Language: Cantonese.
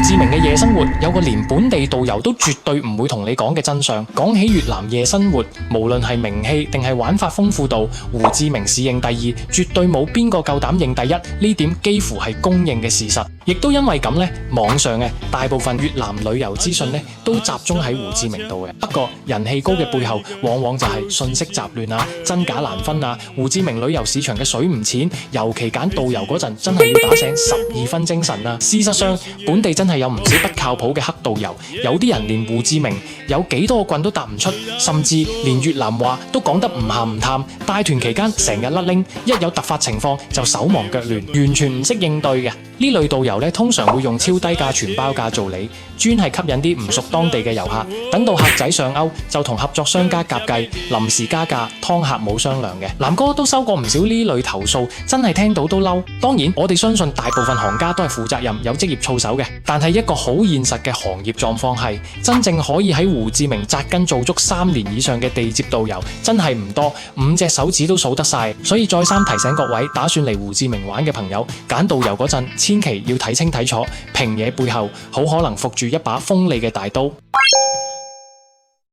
志明嘅夜生活有個連本地導遊都絕對唔會同你講嘅真相。講起越南夜生活，無論係名氣定係玩法豐富度，胡志明市認第二，絕對冇邊個夠膽認第一，呢點幾乎係公認嘅事實。亦都因為咁呢，網上嘅大部分越南旅遊資訊呢都集中喺胡志明度嘅。不過人氣高嘅背後，往往就係信息雜亂啊、真假難分啊。胡志明旅遊市場嘅水唔淺，尤其揀導遊嗰陣，真係要打醒12分精神啊！事實上，本地真係有唔少不靠譜嘅黑導遊，有啲人連胡志明有幾多個郡都答唔出，甚至連越南話都講得唔鹹唔淡。帶團期間成日甩拎，一有突發情況就手忙腳亂，完全唔識應對嘅。呢類導遊咧，通常會用超低價全包價做理，專係吸引啲唔熟當地嘅遊客。等到客仔上鈎，就同合作商家夾計，臨時加價，湯客冇商量嘅。南哥都收過唔少呢類投訴，真係聽到都嬲。當然，我哋相信大部分行家都係負責任、有職業操守嘅。但係一個好現實嘅行業狀況係，真正可以喺胡志明扎根做足3年以上嘅地接導遊，真係唔多，5隻手指都數得晒。所以再三提醒各位打算嚟胡志明玩嘅朋友，揀導遊嗰陣，千祈要睇清睇楚，平嘢背後好可能伏住一把鋒利嘅大刀。